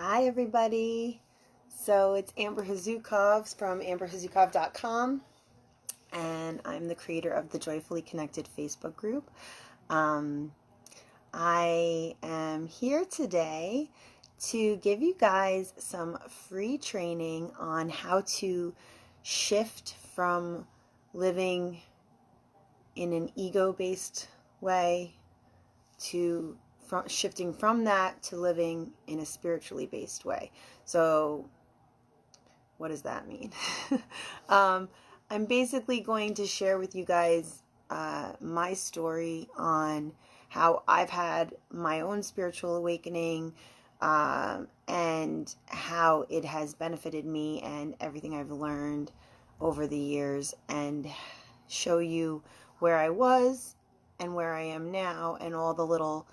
Hi, everybody. So it's Amber Hazukov from amberhazukov.com, and I'm the creator of the Joyfully Connected Facebook group. I am here today to give you guys some free training on how to shift from living in an ego-based way to shifting from that to living in a spiritually based way. So what does that mean? I'm basically going to share with you guys my story on how I've had my own spiritual awakening, and how it has benefited me and everything I've learned over the years, and show you where I was and where I am now and all the little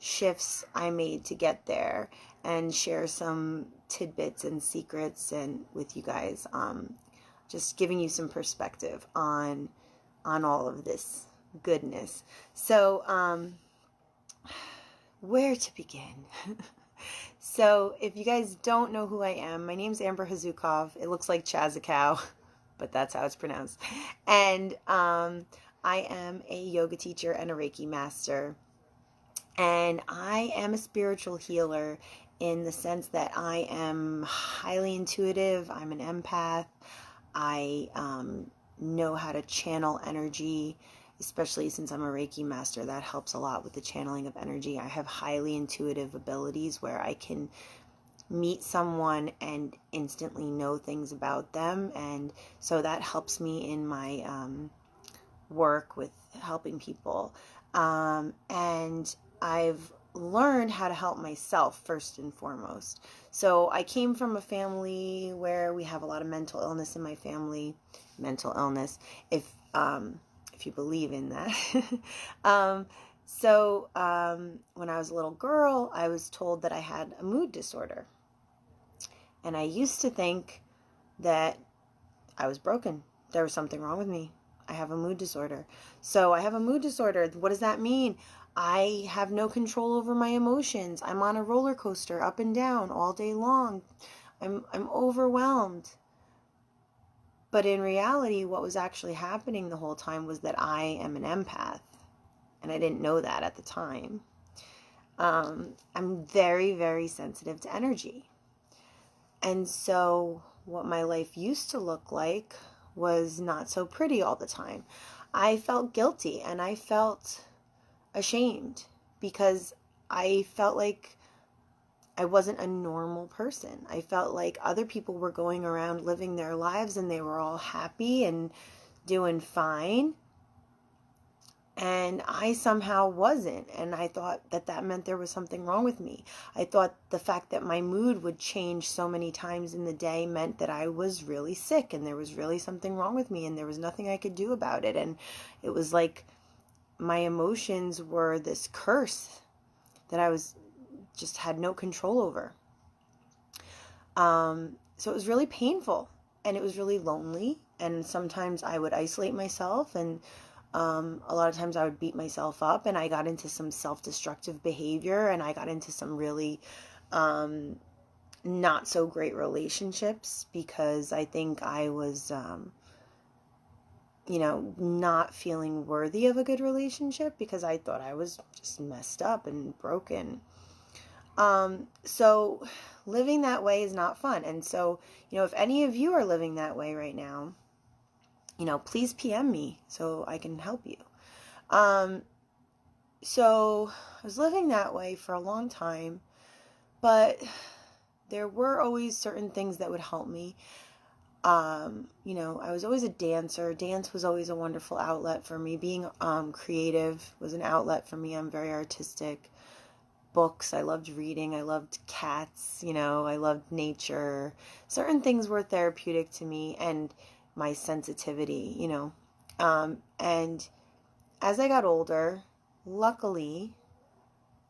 shifts I made to get there, and share some tidbits and secrets and with you guys, just giving you some perspective on all of this goodness. So where to begin? So if you guys don't know who I am, my name's Amber Hazukov. It looks like Chazakau, but that's how it's pronounced. And I am a yoga teacher and a Reiki master. And I am a spiritual healer in the sense that I am highly intuitive. I'm an empath. I know how to channel energy, especially since I'm a Reiki master. That helps a lot with the channeling of energy. I have highly intuitive abilities where I can meet someone and instantly know things about them. And so that helps me in my work with helping people. And I've learned how to help myself first and foremost. So I came from a family where we have a lot of mental illness in my family. Mental illness, if you believe in that. So when I was a little girl, I was told that I had a mood disorder. And I used to think that I was broken. There was something wrong with me. I have a mood disorder. So I have a mood disorder. What does that mean? I have no control over my emotions. I'm on a roller coaster up and down all day long. I'm overwhelmed. But in reality, what was actually happening the whole time was that I am an empath. And I didn't know that at the time. I'm very, very sensitive to energy. And so what my life used to look like was not so pretty all the time. I felt guilty and I felt ashamed because I felt like I wasn't a normal person. I felt like other people were going around living their lives and they were all happy and doing fine. And I somehow wasn't. And I thought that meant there was something wrong with me. I thought the fact that my mood would change so many times in the day meant that I was really sick and there was really something wrong with me and there was nothing I could do about it. And it was like my emotions were this curse that I just had no control over. So it was really painful and it was really lonely. And sometimes I would isolate myself, and a lot of times I would beat myself up, and I got into some self-destructive behavior, and I got into some really not so great relationships because I think I was, not feeling worthy of a good relationship because I thought I was just messed up and broken. So living that way is not fun. And so, if any of you are living that way right now, please PM me so I can help you. So I was living that way for a long time, but there were always certain things that would help me. I was always a dancer. Dance was always a wonderful outlet for me. Being creative was an outlet for me. I'm very artistic. Books, I loved reading. I loved cats, I loved nature. Certain things were therapeutic to me and my sensitivity, and as I got older, luckily,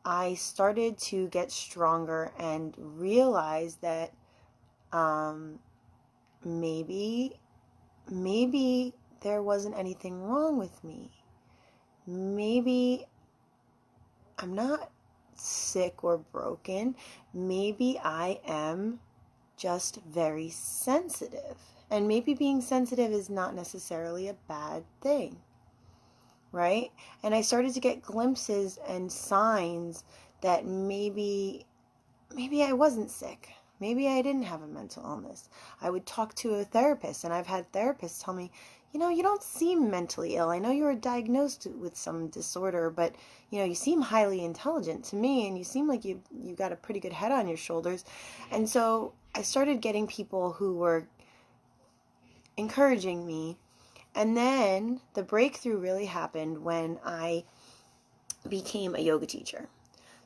I started to get stronger and realize that maybe there wasn't anything wrong with me. Maybe I'm not sick or broken. Maybe I am just very sensitive. And maybe being sensitive is not necessarily a bad thing, right? And I started to get glimpses and signs that maybe I wasn't sick. Maybe I didn't have a mental illness. I would talk to a therapist, and I've had therapists tell me, you don't seem mentally ill. I know you were diagnosed with some disorder, but, you seem highly intelligent to me, and you seem like you got a pretty good head on your shoulders. And so I started getting people who were encouraging me. And then the breakthrough really happened when I became a yoga teacher.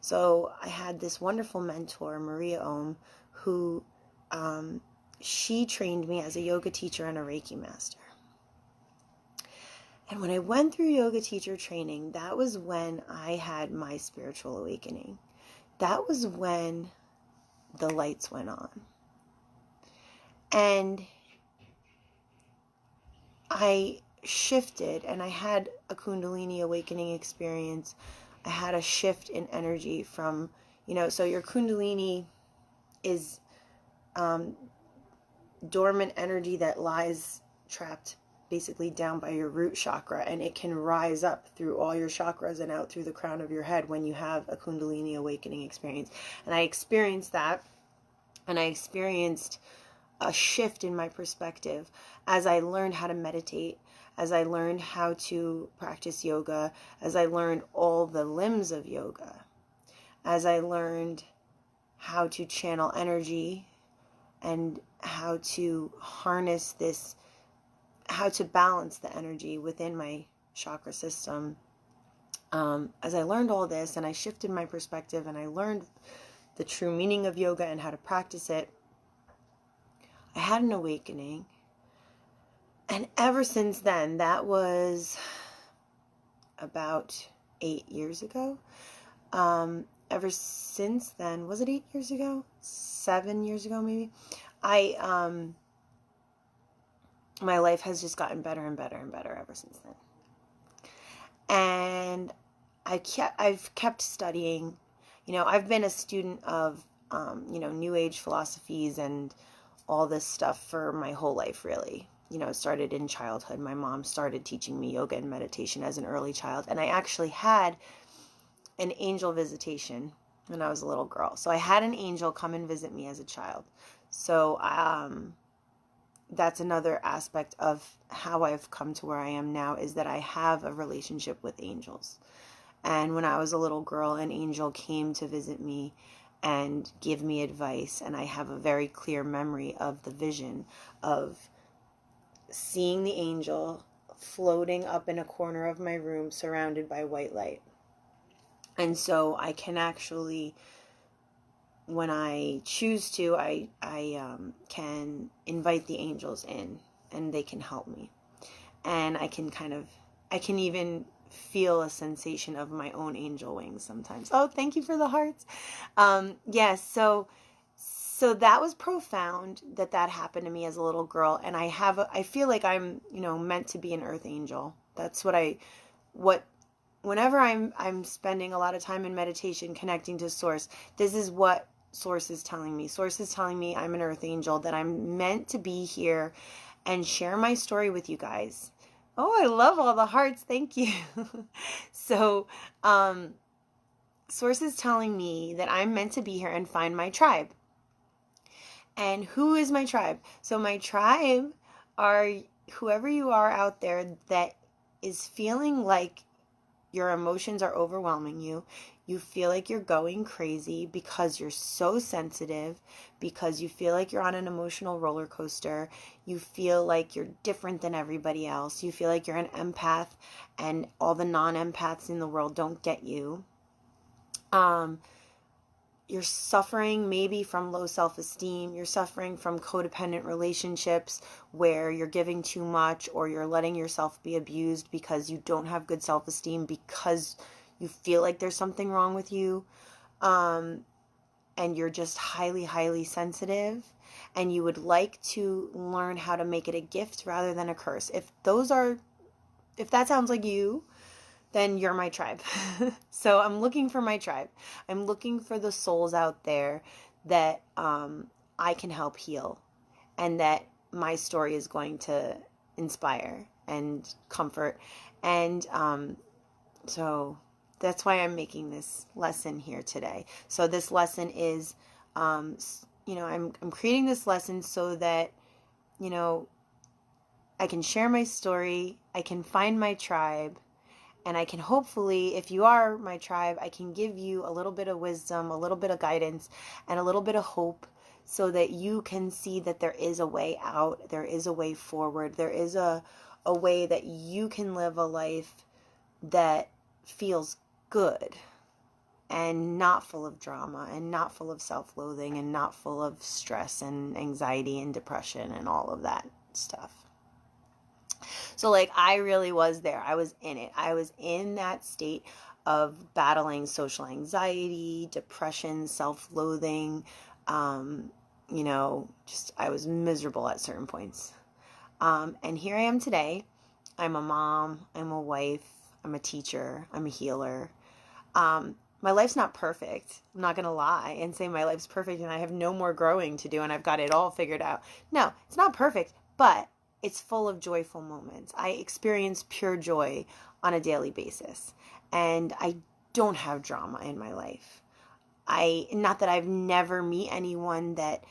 So I had this wonderful mentor, Maria Ohm, who she trained me as a yoga teacher and a Reiki master. And when I went through yoga teacher training, that was when I had my spiritual awakening. That was when the lights went on. And I shifted, and I had a Kundalini awakening experience. I had a shift in energy from, so your Kundalini is dormant energy that lies trapped basically down by your root chakra, and it can rise up through all your chakras and out through the crown of your head when you have a Kundalini awakening experience. And I experienced that, and I experienced a shift in my perspective as I learned how to meditate, as I learned how to practice yoga, as I learned all the limbs of yoga, as I learned how to channel energy and how to harness this, how to balance the energy within my chakra system. As I learned all this and I shifted my perspective and I learned the true meaning of yoga and how to practice it, I had an awakening. And ever since then, that was about 8 years ago. Ever since then, was it 8 years ago? 7 years ago, maybe? My life has just gotten better and better and better ever since then. And I've kept studying. I've been a student of, New Age philosophies and all this stuff for my whole life, really. It started in childhood. My mom started teaching me yoga and meditation as an early child. And I actually had an angel visitation when I was a little girl. So I had an angel come and visit me as a child. So that's another aspect of how I've come to where I am now, is that I have a relationship with angels. And when I was a little girl, an angel came to visit me and give me advice. And I have a very clear memory of the vision of seeing the angel floating up in a corner of my room surrounded by white light. And so I can actually, when I choose to, I can invite the angels in and they can help me. And I can even feel a sensation of my own angel wings sometimes. Oh, thank you for the hearts. Yes, so that was profound that happened to me as a little girl. And I feel like I'm, meant to be an earth angel. That's whenever I'm spending a lot of time in meditation, connecting to Source, this is what Source is telling me. Source is telling me I'm an earth angel, that I'm meant to be here and share my story with you guys. Oh, I love all the hearts. Thank you. So, Source is telling me that I'm meant to be here and find my tribe. And who is my tribe? So my tribe are whoever you are out there that is feeling like your emotions are overwhelming you. You feel like you're going crazy because you're so sensitive, because you feel like you're on an emotional roller coaster. You feel like you're different than everybody else. You feel like you're an empath and all the non-empaths in the world don't get you. You're suffering maybe from low self-esteem. You're suffering from codependent relationships where you're giving too much, or you're letting yourself be abused because you don't have good self-esteem, because you feel like there's something wrong with you. And you're just highly, highly sensitive. And you would like to learn how to make it a gift rather than a curse. If that sounds like you, then you're my tribe. So I'm looking for my tribe. I'm looking for the souls out there that I can help heal, and that my story is going to inspire and comfort. And so that's why I'm making this lesson here today. So this lesson is, I'm creating this lesson so that, I can share my story, I can find my tribe, and I can hopefully, if you are my tribe, I can give you a little bit of wisdom, a little bit of guidance, and a little bit of hope, so that you can see that there is a way out, there is a way forward, there is a way that you can live a life that feels good and not full of drama and not full of self-loathing and not full of stress and anxiety and depression and all of that stuff. So like, I really was there. I was in it. I was in that state of battling social anxiety, depression, self-loathing. I was miserable at certain points. And here I am today. I'm a mom, I'm a wife, I'm a teacher, I'm a healer. My life's not perfect. I'm not going to lie and say my life's perfect and I have no more growing to do and I've got it all figured out. No, it's not perfect, but it's full of joyful moments. I experience pure joy on a daily basis, and I don't have drama in my life. Not that I've never met anyone that,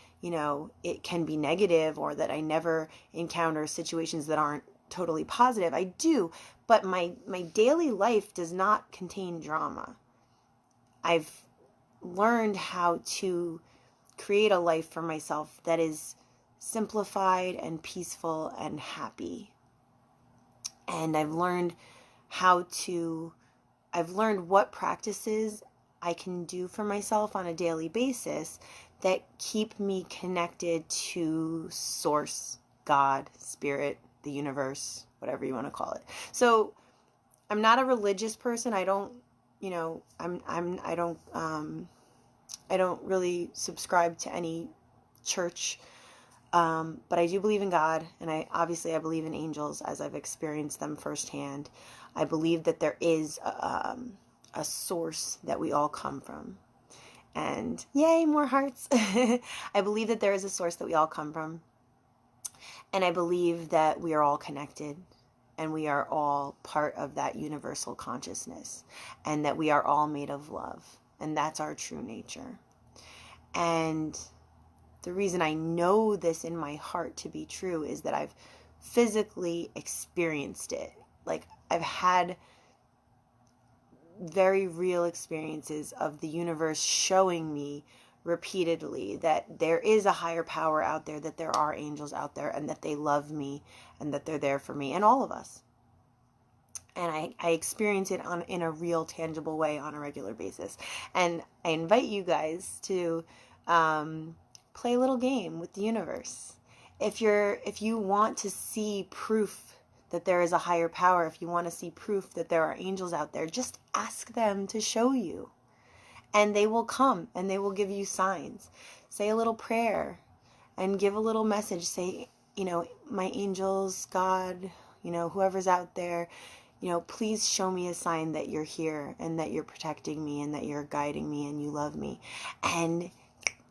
it can be negative, or that I never encounter situations that aren't totally positive. I do, but my daily life does not contain drama. I've learned how to create a life for myself that is simplified and peaceful and happy. And I've learned what practices I can do for myself on a daily basis that keep me connected to Source, God, Spirit, the universe, whatever you want to call it. So I'm not a religious person. I don't really subscribe to any church. But I do believe in God, and I believe in angels as I've experienced them firsthand. I believe that there is a source that we all come from. And yay, more hearts. I believe that there is a source that we all come from. And I believe that we are all connected, and we are all part of that universal consciousness, and that we are all made of love. And that's our true nature. And the reason I know this in my heart to be true is that I've physically experienced it. Like, I've had very real experiences of the universe showing me repeatedly that there is a higher power out there, that there are angels out there, and that they love me, and that they're there for me and all of us. And I experience it in a real, tangible way on a regular basis. And I invite you guys to play a little game with the universe. If you want to see proof that there is a higher power, if you want to see proof that there are angels out there, just ask them to show you. And they will come, and they will give you signs. Say a little prayer and give a little message. Say, my angels, God, whoever's out there, please show me a sign that you're here, and that you're protecting me, and that you're guiding me, and you love me. And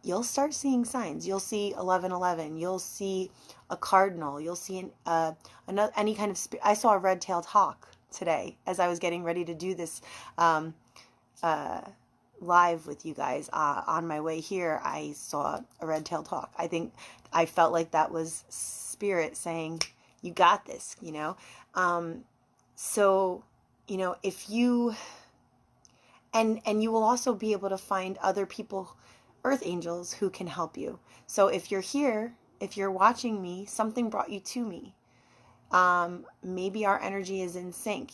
you'll start seeing signs. You'll see 1111. You'll see a cardinal. You'll see any kind of I saw a red-tailed hawk today as I was getting ready to do this live with you guys. On my way here, I saw a red-tailed hawk. I felt like that was spirit saying, "You got this," So, if you and you will also be able to find other people, earth angels, who can help you. So if you're here, if you're watching me, something brought you to me. Maybe our energy is in sync.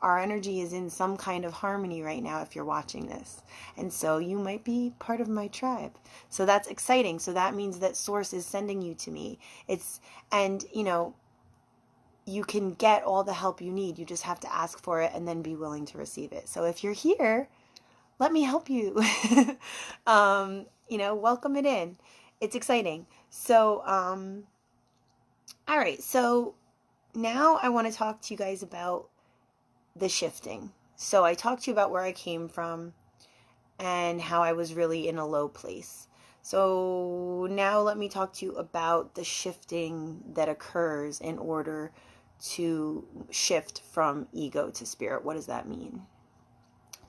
Our energy is in some kind of harmony right now if you're watching this. And so you might be part of my tribe. So that's exciting. So that means that Source is sending you to me. You can get all the help you need. You just have to ask for it and then be willing to receive it. So if you're here, let me help you. Welcome it in. It's exciting. So, all right. So now I want to talk to you guys about the shifting. So I talked to you about where I came from and how I was really in a low place. So now let me talk to you about the shifting that occurs in order to shift from ego to spirit. What does that mean?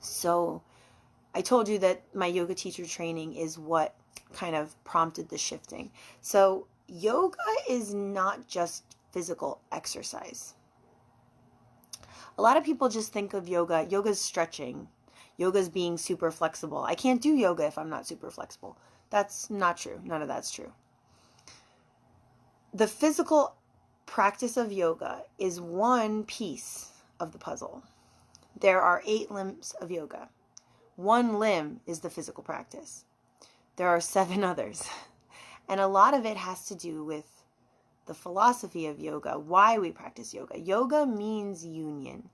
So I told you that my yoga teacher training is what kind of prompted the shifting. So yoga is not just physical exercise. A lot of people just think of yoga. Yoga's stretching. Yoga's being super flexible. I can't do yoga if I'm not super flexible. That's not true. None of that's true. The physical practice of yoga is one piece of the puzzle. There are 8 limbs of yoga. One limb is the physical practice. There are 7 others. And a lot of it has to do with the philosophy of yoga, why we practice yoga. Yoga means union.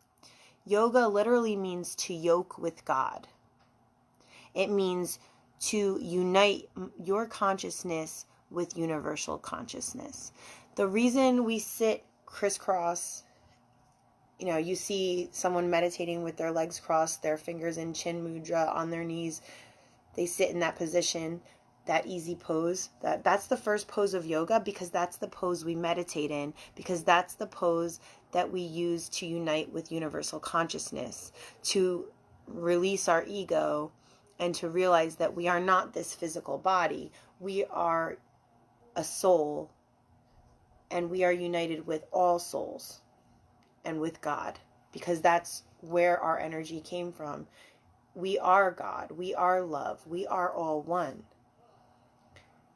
Yoga literally means to yoke with God. It means to unite your consciousness with universal consciousness. The reason we sit crisscross, you see someone meditating with their legs crossed, their fingers in chin mudra on their knees. They sit in that position, that easy pose. That's the first pose of yoga, because that's the pose we meditate in, because that's the pose that we use to unite with universal consciousness, to release our ego, and to realize that we are not this physical body. We are a soul, and we are united with all souls and with God, because that's where our energy came from. We are God. We are love. We are all one.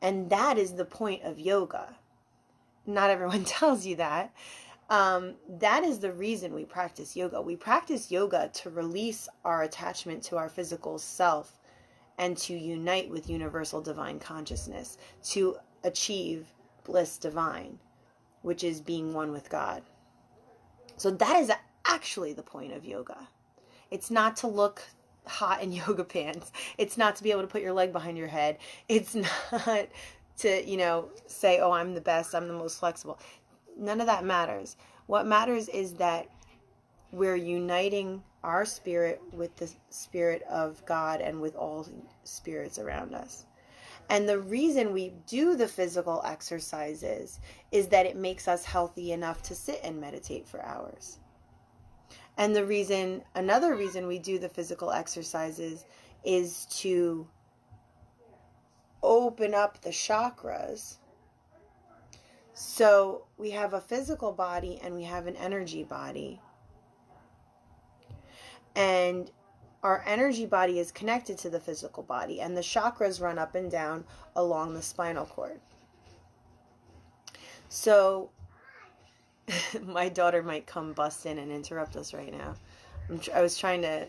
And that is the point of yoga. Not everyone tells you that. That is the reason we practice yoga. We practice yoga to release our attachment to our physical self and to unite with universal divine consciousness, to achieve bliss divine, which is being one with God. So that is actually the point of yoga. It's not to look hot in yoga pants. It's not to be able to put your leg behind your head. It's not to, say, oh, I'm the best, I'm the most flexible. None of that matters. What matters is that we're uniting our spirit with the spirit of God and with all spirits around us. And the reason we do the physical exercises is that it makes us healthy enough to sit and meditate for hours. And another reason we do the physical exercises is to open up the chakras. So we have a physical body and we have an energy body. And our energy body is connected to the physical body, and the chakras run up and down along the spinal cord. So my daughter might come bust in and interrupt us right now. I was trying to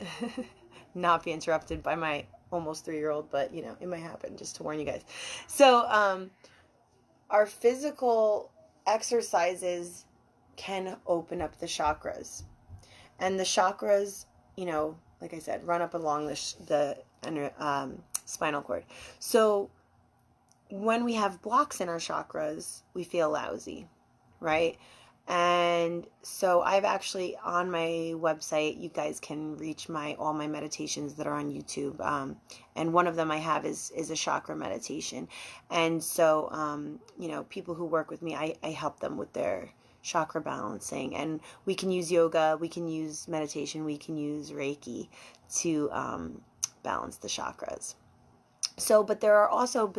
not be interrupted by my almost 3-year-old, but it might happen, just to warn you guys. So our physical exercises can open up the chakras, and the chakras, like I said, run up along the spinal cord. So when we have blocks in our chakras, we feel lousy, right? And so I've actually, on my website, you guys can reach all my meditations that are on YouTube. And one of them I have is a chakra meditation. And so, people who work with me, I help them with their chakra balancing. And we can use yoga, we can use meditation, we can use Reiki to balance the chakras. So, but there are also,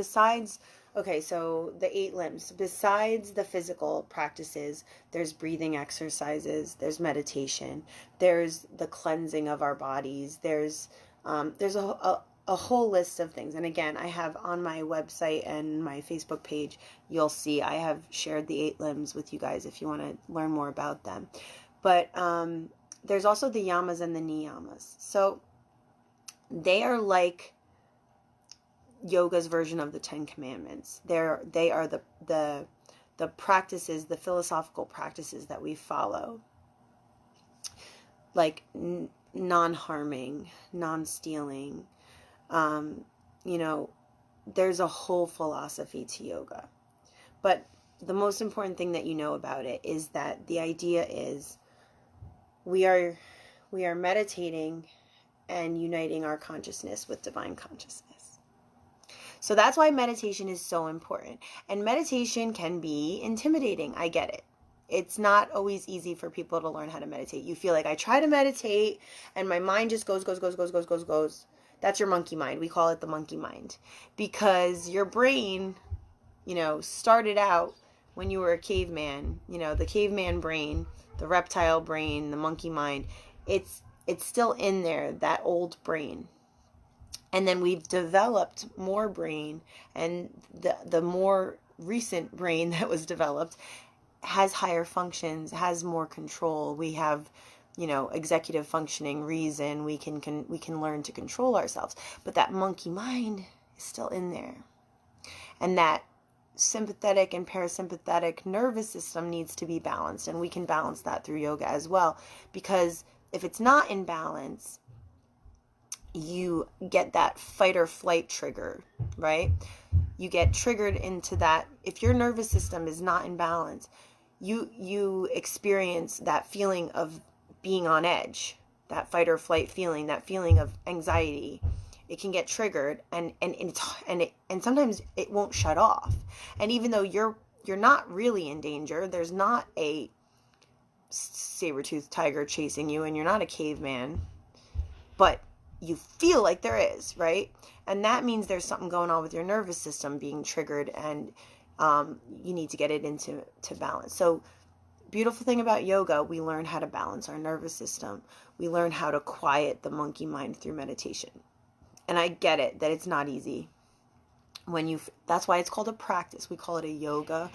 so the 8 limbs, besides the physical practices, there's breathing exercises, there's meditation, there's the cleansing of our bodies, there's a whole list of things. And again, I have on my website and my Facebook page, you'll see I have shared the 8 limbs with you guys if you want to learn more about them. But there's also the yamas and the niyamas. So they are like yoga's version of the 10 Commandments. They are the practices, the philosophical practices that we follow, like non-harming, non-stealing. There's a whole philosophy to yoga. But the most important thing that you know about it is that the idea is we are we are meditating and uniting our consciousness with divine consciousness. So that's why meditation is so important. And meditation can be intimidating. I get it. It's not always easy for people to learn how to meditate. You feel like, I try to meditate and my mind just goes. That's your monkey mind. We call it the monkey mind. Because your brain, started out when you were a caveman, the caveman brain, the reptile brain, the monkey mind. It's still in there, that old brain. And then we've developed more brain, and the more recent brain that was developed has higher functions, has more control. We have, executive functioning, reason. We can learn to control ourselves. But that monkey mind is still in there. And that sympathetic and parasympathetic nervous system needs to be balanced. And we can balance that through yoga as well. Because if it's not in balance, you get that fight or flight trigger, right? You get triggered into that. If your nervous system is not in balance, you experience that feeling of being on edge, that fight or flight feeling, that feeling of anxiety. It can get triggered, and sometimes it won't shut off. And even though you're not really in danger, there's not a saber-toothed tiger chasing you, and you're not a caveman, but you feel like there is, right? And that means there's something going on with your nervous system being triggered, and you need to get it into balance. So beautiful thing about yoga, we learn how to balance our nervous system. We learn how to quiet the monkey mind through meditation. And I get it that it's not easy. That's why it's called a practice. We call it a yoga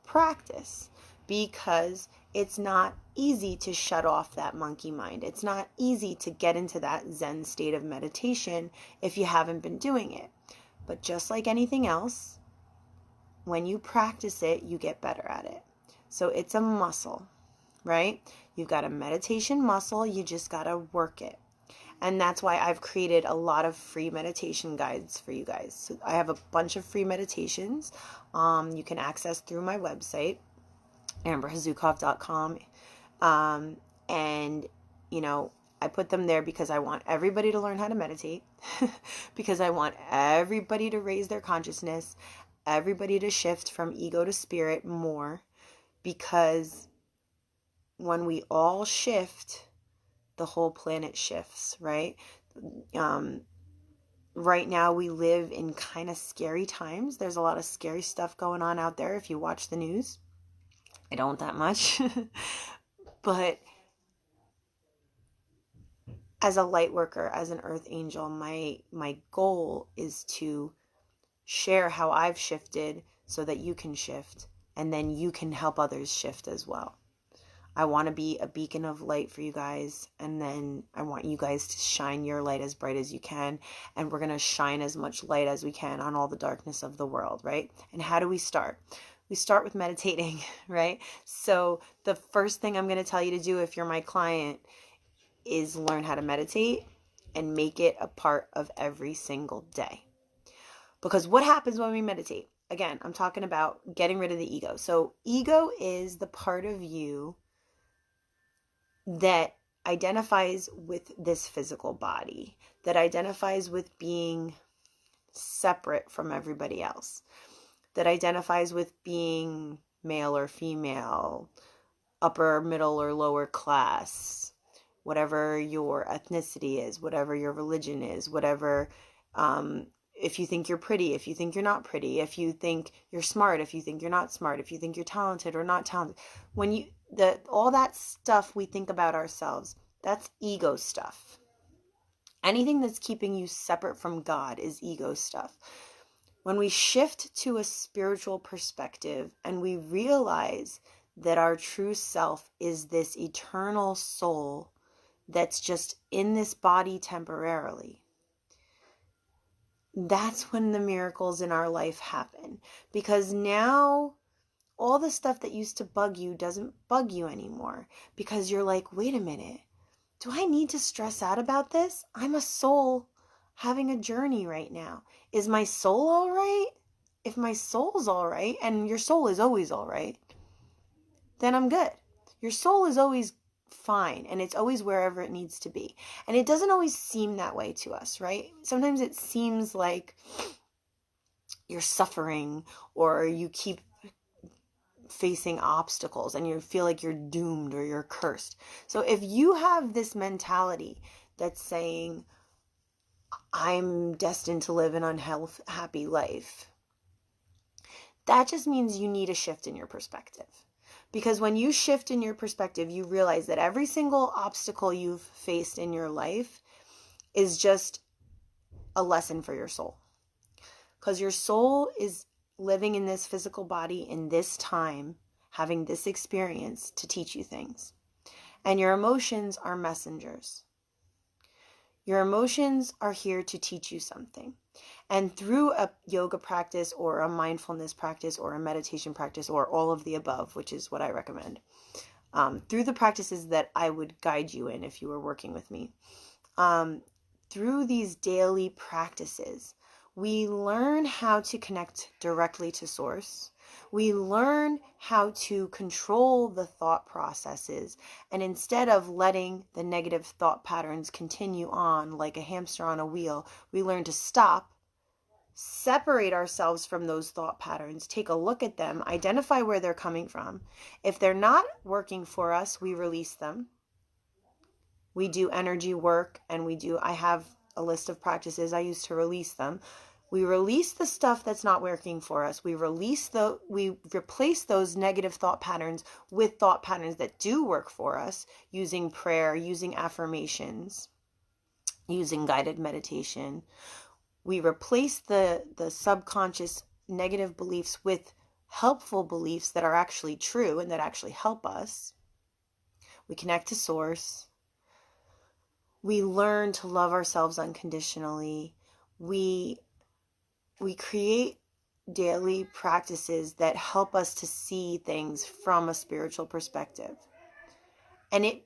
practice, because it's not easy to shut off that monkey mind. It's not easy to get into that Zen state of meditation if you haven't been doing it. But just like anything else, when you practice it, you get better at it. So it's a muscle, right? You've got a meditation muscle. You just got to work it. And that's why I've created a lot of free meditation guides for you guys. So I have a bunch of free meditations you can access through my website, amberhazukov.com. And, I put them there because I want everybody to learn how to meditate, because I want everybody to raise their consciousness, everybody to shift from ego to spirit more, because when we all shift, the whole planet shifts, right? Right now we live in kind of scary times. There's a lot of scary stuff going on out there if you watch the news. I don't that much. But as a light worker, as an earth angel, my goal is to share how I've shifted so that you can shift, and then you can help others shift as well. I want to be a beacon of light for you guys, and then I want you guys to shine your light as bright as you can, and we're going to shine as much light as we can on all the darkness of the world, right? And how do we start? We start with meditating, right? So the first thing I'm going to tell you to do if you're my client is learn how to meditate and make it a part of every single day. Because what happens when we meditate? Again, I'm talking about getting rid of the ego. So ego is the part of you that identifies with this physical body, that identifies with being separate from everybody else, that identifies with being male or female, upper, middle, or lower class, whatever your ethnicity is, whatever your religion is, whatever, if you think you're pretty, if you think you're not pretty, if you think you're smart, if you think you're not smart, if you think you're talented or not talented. All that stuff we think about ourselves, that's ego stuff. Anything that's keeping you separate from God is ego stuff. When we shift to a spiritual perspective and we realize that our true self is this eternal soul that's just in this body temporarily, that's when the miracles in our life happen. Because now all the stuff that used to bug you doesn't bug you anymore. Because you're like, wait a minute, do I need to stress out about this? I'm a soul having a journey right now. Is my soul all right? If my soul's all right, and your soul is always all right, then I'm good. Your soul is always fine, and it's always wherever it needs to be. And it doesn't always seem that way to us, right? Sometimes it seems like you're suffering, or you keep facing obstacles and you feel like you're doomed or you're cursed. So if you have this mentality that's saying, I'm destined to live an unhappy life, that just means you need a shift in your perspective. Because when you shift in your perspective, you realize that every single obstacle you've faced in your life is just a lesson for your soul. Because your soul is living in this physical body in this time, having this experience to teach you things. And your emotions are messengers. Your emotions are here to teach you something. And through a yoga practice or a mindfulness practice or a meditation practice or all of the above, which is what I recommend, through the practices that I would guide you in if you were working with me, through these daily practices, we learn how to connect directly to source. We learn how to control the thought processes, and instead of letting the negative thought patterns continue on like a hamster on a wheel, we learn to stop, separate ourselves from those thought patterns, take a look at them, identify where they're coming from. If they're not working for us, we release them. We do energy work, and I have a list of practices I use to release them. We release the stuff that's not working for us. We replace those negative thought patterns with thought patterns that do work for us, using prayer, using affirmations, using guided meditation. We replace the subconscious negative beliefs with helpful beliefs that are actually true and that actually help us. We connect to source. We learn to love ourselves unconditionally. We create daily practices that help us to see things from a spiritual perspective. And it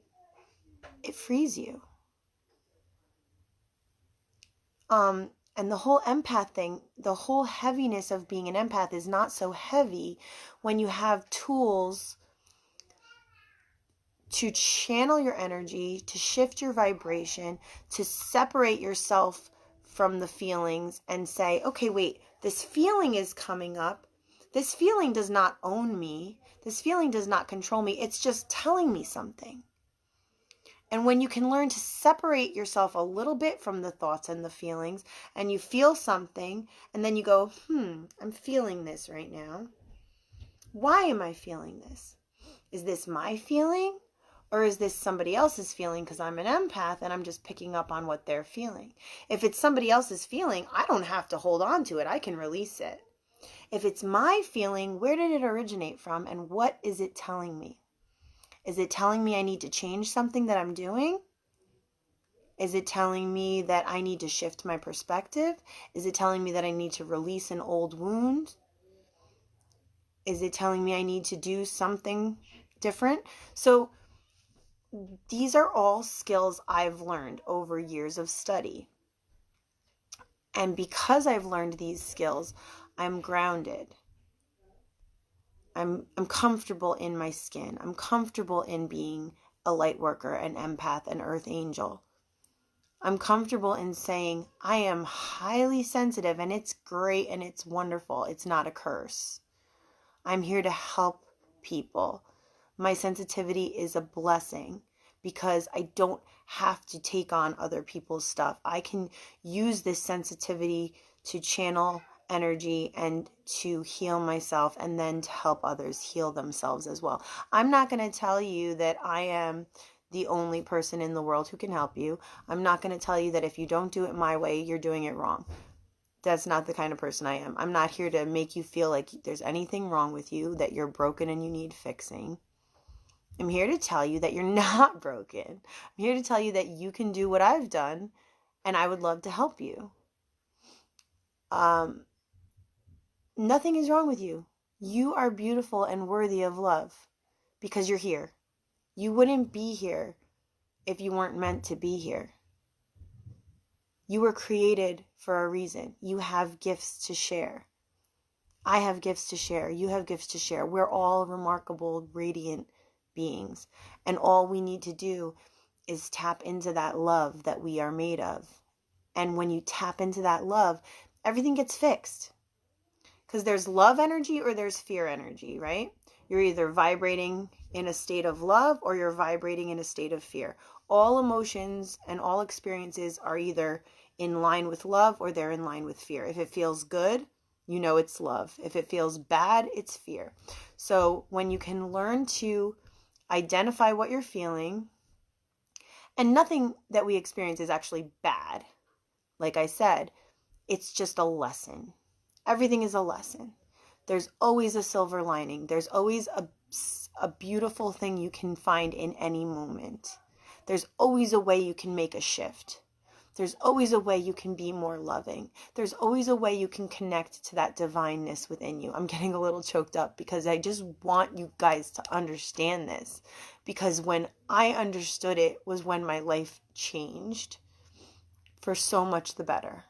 frees you. And the whole empath thing, the whole heaviness of being an empath is not so heavy when you have tools to channel your energy, to shift your vibration, to separate yourself from the feelings and say, okay, wait, this feeling is coming up. This feeling does not own me. This feeling does not control me. It's just telling me something. And when you can learn to separate yourself a little bit from the thoughts and the feelings, and you feel something, and then you go, I'm feeling this right now. Why am I feeling this? Is this my feeling? Or is this somebody else's feeling because I'm an empath and I'm just picking up on what they're feeling? If it's somebody else's feeling, I don't have to hold on to it. I can release it. If it's my feeling, where did it originate from and what is it telling me? Is it telling me I need to change something that I'm doing? Is it telling me that I need to shift my perspective? Is it telling me that I need to release an old wound? Is it telling me I need to do something different? So these are all skills I've learned over years of study. And because I've learned these skills, I'm grounded. I'm comfortable in my skin. I'm comfortable in being a light worker, an empath, an earth angel. I'm comfortable in saying I am highly sensitive and it's great and it's wonderful. It's not a curse. I'm here to help people. My sensitivity is a blessing because I don't have to take on other people's stuff. I can use this sensitivity to channel energy and to heal myself and then to help others heal themselves as well. I'm not going to tell you that I am the only person in the world who can help you. I'm not going to tell you that if you don't do it my way, you're doing it wrong. That's not the kind of person I am. I'm not here to make you feel like there's anything wrong with you, that you're broken and you need fixing. I'm here to tell you that you're not broken. I'm here to tell you that you can do what I've done, and I would love to help you. Nothing is wrong with you. You are beautiful and worthy of love because you're here. You wouldn't be here if you weren't meant to be here. You were created for a reason. You have gifts to share. I have gifts to share. You have gifts to share. We're all remarkable, radiant beings. And all we need to do is tap into that love that we are made of. And when you tap into that love, everything gets fixed. Because there's love energy or there's fear energy, right? You're either vibrating in a state of love or you're vibrating in a state of fear. All emotions and all experiences are either in line with love or they're in line with fear. If it feels good, you know it's love. If it feels bad, it's fear. So when you can learn to identify what you're feeling, and nothing that we experience is actually bad. Like I said, it's just a lesson. Everything is a lesson. There's always a silver lining. There's always a beautiful thing you can find in any moment. There's always a way you can make a shift. There's always a way you can be more loving. There's always a way you can connect to that divineness within you. I'm getting a little choked up because I just want you guys to understand this. Because when I understood it was when my life changed for so much the better.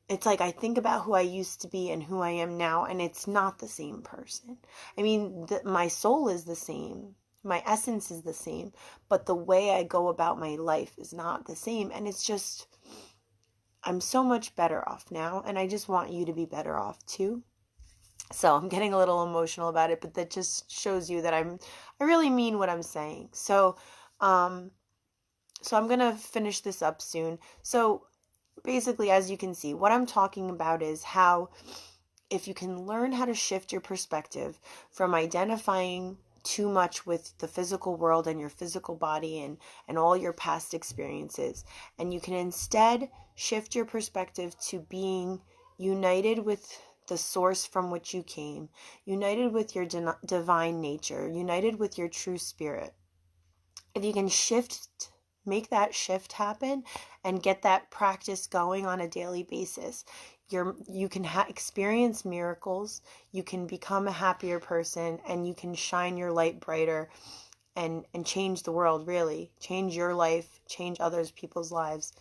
It's like I think about who I used to be and who I am now, and it's not the same person. I mean, my soul is the same. My essence is the same, but the way I go about my life is not the same. And it's just, I'm so much better off now. And I just want you to be better off too. So I'm getting a little emotional about it, but that just shows you that I really mean what I'm saying. So I'm going to finish this up soon. So basically, as you can see, what I'm talking about is how if you can learn how to shift your perspective from identifying too much with the physical world and your physical body and all your past experiences, and you can instead shift your perspective to being united with the source from which you came, united with your divine nature, united with your true spirit. If you can make that shift happen and get that practice going on a daily basis, you can experience miracles, you can become a happier person, and you can shine your light brighter and change the world, really. Change your life, change others people's lives.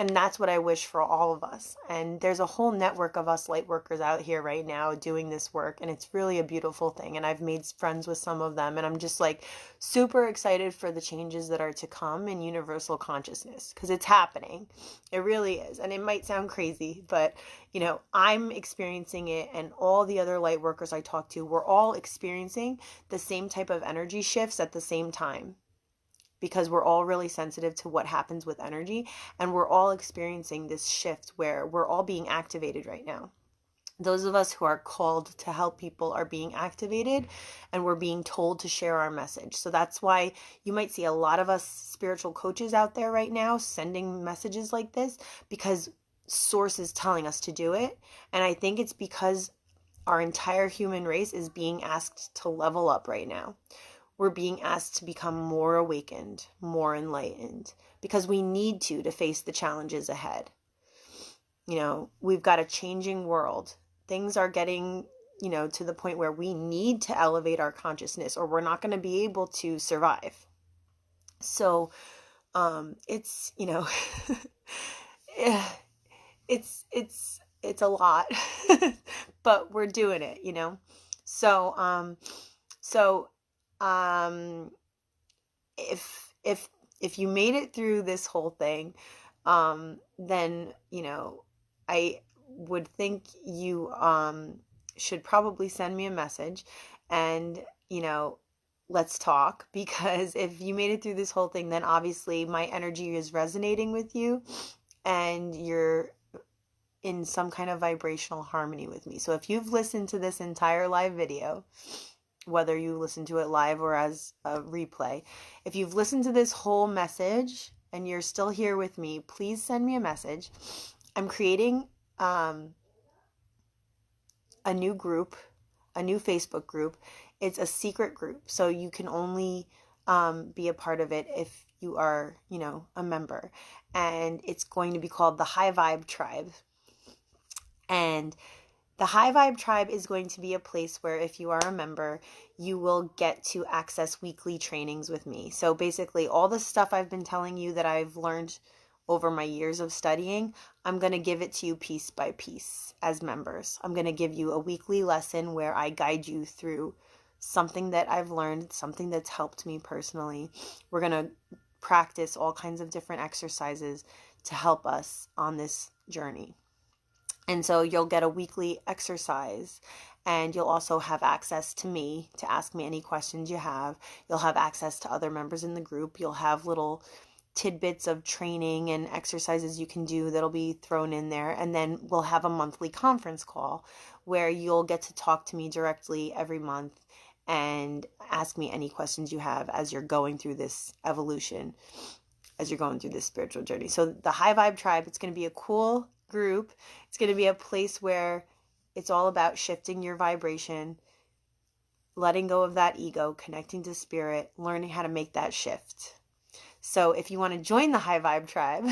And that's what I wish for all of us. And there's a whole network of us light workers out here right now doing this work. And it's really a beautiful thing. And I've made friends with some of them. And I'm just like super excited for the changes that are to come in universal consciousness. Because it's happening. It really is. And it might sound crazy, but you know, I'm experiencing it. And all the other light workers I talk to, we're all experiencing the same type of energy shifts at the same time. Because we're all really sensitive to what happens with energy, and we're all experiencing this shift where we're all being activated right now. Those of us who are called to help people are being activated, and we're being told to share our message. So that's why you might see a lot of us spiritual coaches out there right now sending messages like this, because Source is telling us to do it. And I think it's because our entire human race is being asked to level up right now. We're being asked to become more awakened, more enlightened, because we need to face the challenges ahead. You know, we've got a changing world. Things are getting, you know, to the point where we need to elevate our consciousness or we're not going to be able to survive. So, it's, you know, it's a lot, but we're doing it, you know? So, if you made it through this whole thing, then, you know, I would think you, should probably send me a message and, you know, let's talk, because if you made it through this whole thing, then obviously my energy is resonating with you and you're in some kind of vibrational harmony with me. So if you've listened to this entire live video, whether you listen to it live or as a replay, if you've listened to this whole message and you're still here with me, please send me a message. I'm creating a new group, a new Facebook group. It's a secret group, so you can only be a part of it if you are, you know, a member. And it's going to be called the High Vibe Tribe. And the High Vibe Tribe is going to be a place where if you are a member, you will get to access weekly trainings with me. So basically all the stuff I've been telling you that I've learned over my years of studying, I'm going to give it to you piece by piece as members. I'm going to give you a weekly lesson where I guide you through something that I've learned, something that's helped me personally. We're going to practice all kinds of different exercises to help us on this journey. And so you'll get a weekly exercise, and you'll also have access to me to ask me any questions you have. You'll have access to other members in the group. You'll have little tidbits of training and exercises you can do that'll be thrown in there. And then we'll have a monthly conference call where you'll get to talk to me directly every month and ask me any questions you have as you're going through this evolution, as you're going through this spiritual journey. So the High Vibe Tribe, it's going to be a cool group. It's going to be a place where it's all about shifting your vibration, letting go of that ego, connecting to spirit, learning how to make that shift. So if you want to join the High Vibe Tribe,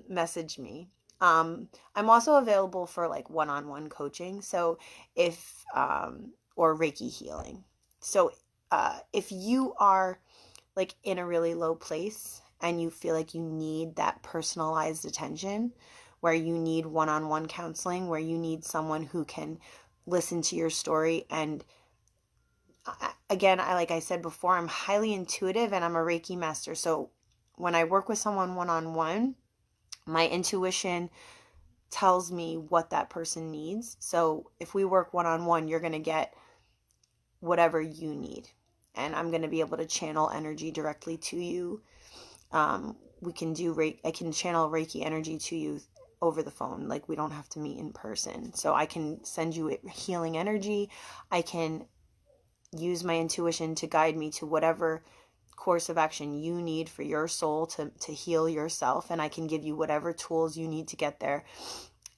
message me. I'm also available for like one-on-one coaching. So if, or Reiki healing. So if you are like in a really low place and you feel like you need that personalized attention, where you need one-on-one counseling, where you need someone who can listen to your story. And again, like I said before, I'm highly intuitive and I'm a Reiki master. So when I work with someone one-on-one, my intuition tells me what that person needs. So if we work one-on-one, you're going to get whatever you need. And I'm going to be able to channel energy directly to you. I can channel Reiki energy to you over the phone. Like, we don't have to meet in person. So I can send you healing energy. I can use my intuition to guide me to whatever course of action you need for your soul to heal yourself. And I can give you whatever tools you need to get there,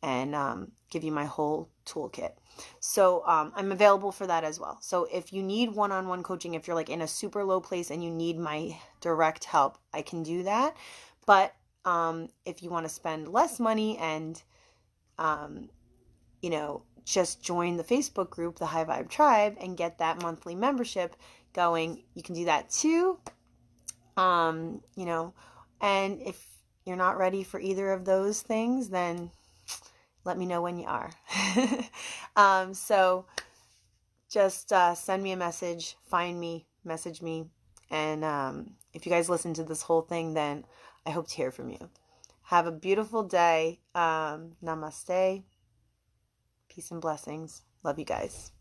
and give you my whole toolkit. So I'm available for that as well. So if you need one-on-one coaching, if you're like in a super low place and you need my direct help, I can do that. But if you want to spend less money and, just join the Facebook group, the High Vibe Tribe, and get that monthly membership going, you can do that too. And if you're not ready for either of those things, then let me know when you are. So just send me a message, find me, message me. And if you guys listen to this whole thing, then I hope to hear from you. Have a beautiful day. Namaste. Peace and blessings. Love you guys.